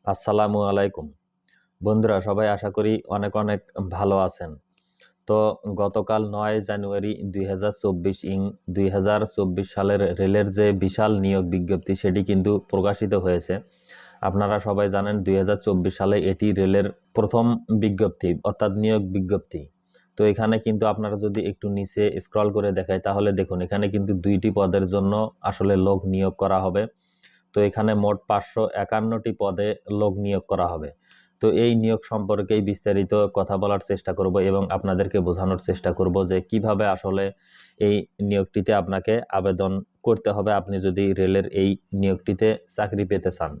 আসসালামু আলাইকুম বন্ধুরা, সবাই আশা করি অনেক অনেক ভালো আছেন। তো গতকাল 9 জানুয়ারি 2024 সালের রেলের যে বিশাল নিয়োগ বিজ্ঞপ্তি সেটি কিন্তু প্রকাশিত হয়েছে। আপনারা সবাই জানেন 2024 সালে এটি রেলের প্রথম বিজ্ঞপ্তি অর্থাৎ নিয়োগ বিজ্ঞপ্তি। তো এখানে কিন্তু আপনারা যদি একটু নিচে স্ক্রল করে দেখায় তাহলে দেখুন এখানে কিন্তু 2টি পদের জন্য আসলে লোক নিয়োগ করা হবে। তো এখানে মোট 551টি পদে লোক নিয়োগ করা হবে। তো এই নিয়োগ সম্পর্কেই বিস্তারিত কথা বলার চেষ্টা করব এবং আপনাদেরকে বোঝানোর চেষ্টা করব যে কিভাবে আসলে এই নিয়োগটিতে আপনাকে আবেদন করতে হবে আপনি যদি রেলের এই নিয়োগটিতে চাকরি পেতে চান।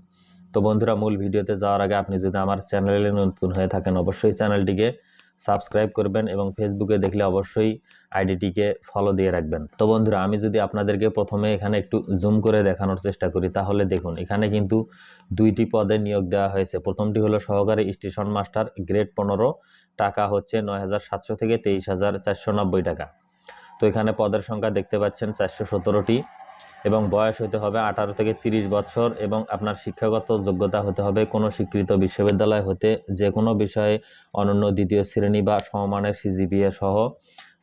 তো বন্ধুরা, মূল ভিডিওতে যাওয়ার আগে আপনি যদি আমার চ্যানেলে নতুন হয়ে থাকেন অবশ্যই চ্যানেলটিকে সাবস্ক্রাইব করবেন এবং ফেসবুকে দেখলে অবশ্যই আইডিটিকে ফলো দিয়ে রাখবেন। তো বন্ধুরা, আমি যদি আপনাদেরকে প্রথমে এখানে একটু জুম করে দেখানোর চেষ্টা করি তাহলে দেখুন এখানে কিন্তু 2টি পদে নিয়োগ দেওয়া হয়েছে। প্রথমটি হলো সহকারী স্টেশন মাস্টার, গ্রেড 15, টাকা হচ্ছে 9,700 থেকে 23,490 টাকা। তো এখানে পদের সংখ্যা দেখতে পাচ্ছেন 417টি এবং বয়স হতে হবে 18 থেকে 30 বছর এবং আপনার শিক্ষাগত যোগ্যতা হতে হবে কোনো স্বীকৃত বিশ্ববিদ্যালয় হতে যে কোনো বিষয়ে অনন্য দ্বিতীয় শ্রেণী বা সমমানের সিজিপিএ সহ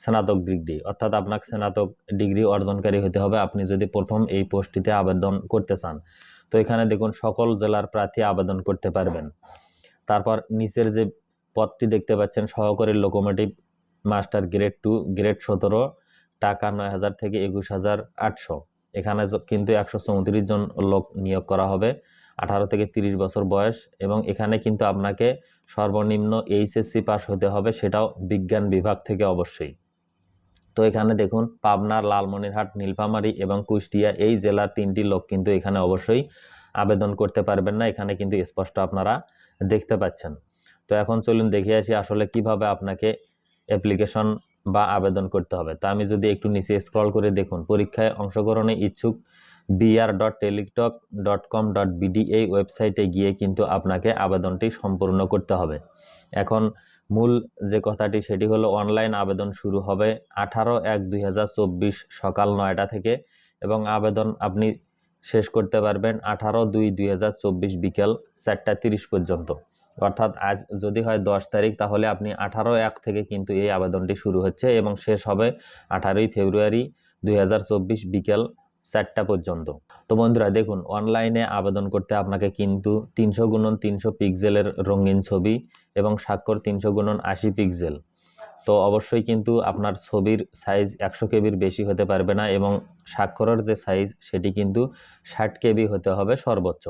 স্নাতক ডিগ্রি, অর্থাৎ আপনাকে স্নাতক ডিগ্রি অর্জনকারী হতে হবে আপনি যদি প্রথম এই পোস্টটিতে আবেদন করতে চান। তো এখানে দেখুন সকল জেলার প্রার্থী আবেদন করতে পারবেন। তারপর নিচের যে পদটি দেখতে পাচ্ছেন সহকারী লোকোমোটিভ মাস্টার, গ্রেড 2, গ্রেড 17, টাকা 9,000 থেকে 21,800। এখানে কিন্তু 134 জন লোক নিয়োগ করা হবে, 18 থেকে 30 বছর বয়স এবং এখানে কিন্তু আপনাকে সর্বনিম্ন এইচএসসি পাস হতে হবে, সেটাও বিজ্ঞান বিভাগ থেকে অবশ্যই। তো এখানে দেখুন পাবনা, লালমনিরহাট, নীলফামারী এবং কুষ্টিয়া এই জেলার 3টি লোক কিন্তু এখানে অবশ্যই আবেদন করতে পারবেন না, এখানে কিন্তু স্পষ্ট আপনারা দেখতে পাচ্ছেন। তো এখন চলুন দেখে আসি আসলে কিভাবে আপনাকে অ্যাপ্লিকেশন বা আবেদন করতে হবে। তা আমি যদি একটু নিচে স্ক্রল করে দেখুন পরীক্ষায় অংশগ্রহণে ইচ্ছুক br.teletalk.com.bd এই ওয়েবসাইটে গিয়ে কিন্তু আপনাকে আবেদনটি সম্পূর্ণ করতে হবে। এখন মূল যে কথাটি সেটি হলো অনলাইন আবেদন শুরু হবে 18/1/2024 সকাল 9টা থেকে এবং আবেদন আপনি শেষ করতে পারবেন 18/2/2024 বিকেল 4টা 30 পর্যন্ত। অর্থাৎ আজ যদি হয় 10 তারিখ তাহলে আপনি 18/1 থেকে কিন্তু এই আবেদনটি শুরু হচ্ছে এবং শেষ হবে 18ই ফেব্রুয়ারি 2024 বিকেল 4টা পর্যন্ত। তো বন্ধুরা দেখুন অনলাইনে আবেদন করতে আপনাকে কিন্তু 300x300 পিক্সেলের রঙিন ছবি এবং স্বাক্ষর 300x80 পিক্সেল। তো অবশ্যই কিন্তু আপনার ছবির সাইজ 100 কেবির বেশি হতে পারবে না এবং স্বাক্ষরের যে সাইজ সেটি কিন্তু 60 কেবি হতে হবে সর্বোচ্চ।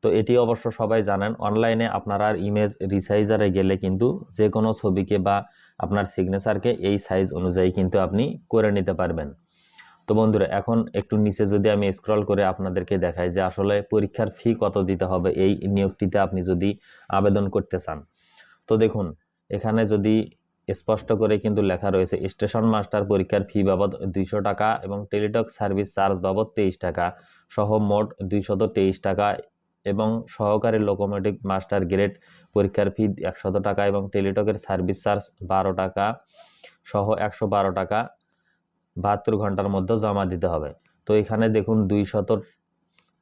তো এটি অবশ্য সবাই জানেন, অনলাইনে আপনারা ইমেজ রিসাইজারে গেলে কিন্তু যে কোনো ছবিকে বা আপনার সিগনেচারকে এই সাইজ অনুযায়ী কিন্তু আপনি করে নিতে পারবেন। তো বন্ধুরা এখন একটু নিচে যদি আমি স্ক্রল করে আপনাদেরকে দেখাই যে আসলে পরীক্ষার ফি কত দিতে হবে এই নিয়োগটিতে আপনি যদি আবেদন করতে চান। তো দেখুন এখানে যদি স্পষ্ট করে কিন্তু লেখা রয়েছে স্টেশন মাস্টার পরীক্ষার ফি বাবদ 200 টাকা এবং টেলিটক সার্ভিস চার্জ বাবদ 23 টাকা সহ মোট 223 টাকা এবং সহকারী লোকোমোটিভ মাস্টার গ্রেড পরীক্ষার ফি 100 টাকা এবং টেলিটকের সার্ভিস চার্জ 12 টাকা সহ 112 টাকা 72 ঘন্টার মধ্যে জমা দিতে হবে। তো এখানে দেখুন 200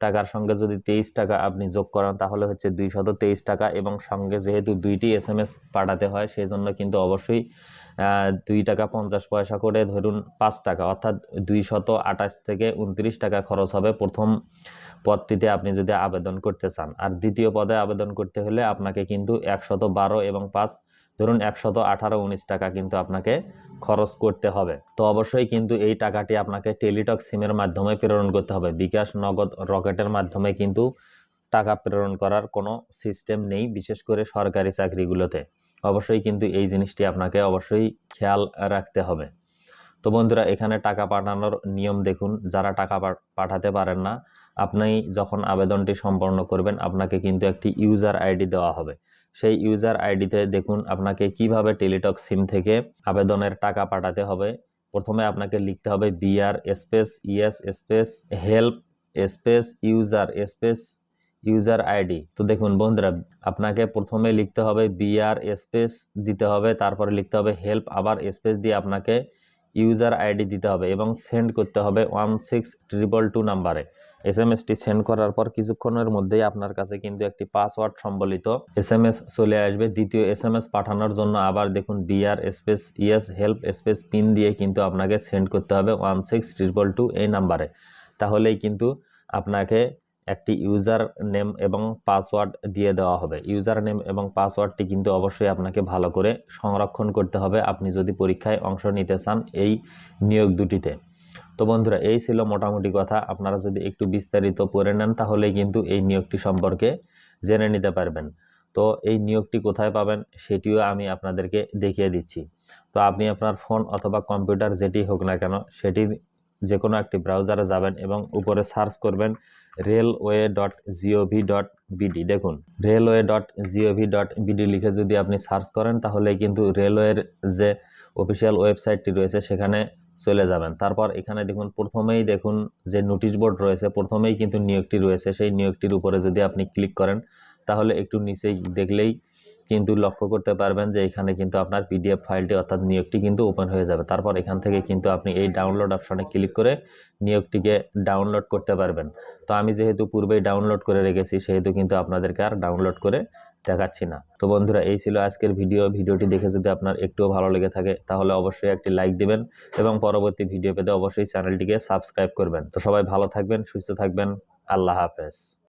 টাকার সঙ্গে যদি 23 টাকা আপনি যোগ করেন তাহলে হচ্ছে 223 টাকা এবং সঙ্গে যেহেতু 2টি SMS পাঠাতে হয় সেই জন্য কিন্তু অবশ্যই 2 টাকা 50 পয়সা করে ধরুন 5 টাকা অর্থাৎ 228 থেকে 29 টাকা খরচ হবে প্রথম পদটিতে আপনি যদি আবেদন করতে চান। আর দ্বিতীয় পদে আবেদন করতে হলে আপনাকে কিন্তু 112 এবং 5 ধরুন 118-19 টাকা কিন্তু আপনাকে খরচ করতে হবে। তো অবশ্যই কিন্তু এই টাকাটি আপনাকে টেলিটক সিমের মাধ্যমে প্রেরণ করতে হবে, বিকাশ, নগদ, রকেটের মাধ্যমে কিন্তু টাকা প্রেরণ করার কোনো সিস্টেম নেই, বিশেষ করে সরকারি চাকরিগুলোতে। অবশ্যই কিন্তু এই জিনিসটি আপনাকে অবশ্যই খেয়াল রাখতে হবে। তো বন্ধুরা এখানে টাকা পাঠানোর নিয়ম দেখুন, যারা টাকা পাঠাতে পারেন না আপনি যখন আবেদনটি সম্পন্ন করবেন আপনাকে কিন্তু একটি ইউজার আইডি দেওয়া হবে। সেই ইউজার আইডিতে দেখুন আপনাকে কিভাবে টেলিটক সিম থেকে আবেদনের টাকা পাঠাতে হবে। প্রথমে আপনাকে লিখতে হবে BR space ES space help space user ID. তো দেখুন বন্ধুরা আপনাকে প্রথমে লিখতে হবে বিআর স্পেস দিতে হবে, তারপরে লিখতে হবে হেল্প, আবার স্পেস দিয়ে আপনাকে ইউজার আইডি দিতে হবে এবং সেন্ড করতে হবে 16222 নাম্বারে এসএমএসটি সেন্ড করার পর কিছুক্ষণের মধ্যেই আপনার কাছে কিন্তু একটি পাসওয়ার্ড সম্বলিত এসএমএস চলে আসবে। দ্বিতীয় এসএমএস পাঠানোর জন্য আবার দেখুন BR space yes help space PIN দিয়ে কিন্তু আপনাকে সেন্ড করতে হবে 16222 এই নাম্বারে। তাহলেই কিন্তু আপনাকে একটি ইউজার নেম এবং পাসওয়ার্ড দিয়ে দেওয়া হবে। ইউজার নেম এবং পাসওয়ার্ডটি কিন্তু অবশ্যই আপনাকে ভালো করে সংরক্ষণ করতে হবে আপনি যদি পরীক্ষায় অংশ নিতে চান এই নিয়োগ দুটিতে। তো বন্ধুরা, এই ছিল মোটামুটি কথা। আপনারা যদি একটু বিস্তারিত পড়ে নেন তাহলেই কিন্তু এই নিয়োগটি সম্পর্কে জেনে নিতে পারবেন। তো এই নিয়োগটি কোথায় পাবেন সেটিও আমি আপনাদেরকে দেখিয়ে দিচ্ছি। তো আপনি আপনার ফোন অথবা কম্পিউটার যেটি হোক না কেন সেটির যে কোনো একটি ব্রাউজারে যাবেন এবং উপরে সার্চ করবেন railway.gov.bd। দেখুন railway.gov.bd লিখে যদি আপনি সার্চ করেন তাহলে কিন্তু রেলওয়ের যে অফিসিয়াল ওয়েবসাইটটি রয়েছে সেখানে চলে যাবেন। তারপর এখানে দেখুন প্রথমেই দেখুন যে নোটিশ বোর্ড রয়েছে, প্রথমেই কিন্তু নিয়োগটি রয়েছে। সেই নিয়োগটির উপরে যদি আপনি ক্লিক করেন তাহলে একটু নিচেই দেখলেই কিন্তু লক্ষ্য করতে পারবেন যে এখানে কিন্তু আপনার পিডিএফ ফাইলটি অর্থাৎ নিয়োগটি কিন্তু ওপেন হয়ে যাবে। তারপর এখান থেকে কিন্তু আপনি এই ডাউনলোড অপশনে ক্লিক করে নিয়োগটিকে ডাউনলোড করতে পারবেন। তো আমি যেহেতু পূর্বেই ডাউনলোড করে রেখেছি সেহেতু কিন্তু আপনাদেরকে আর ডাউনলোড করে দেখাচ্ছি না। তো বন্ধুরা, এই ছিল আজকের ভিডিওটি দেখে যদি আপনার একটুও ভালো লেগে থাকে তাহলে অবশ্যই একটি লাইক দিবেন এবং পরবর্তী ভিডিও পেতে অবশ্যই চ্যানেলটিকে সাবস্ক্রাইব করবেন। তো সবাই ভালো থাকবেন, সুস্থ থাকবেন। আল্লাহ হাফেজ।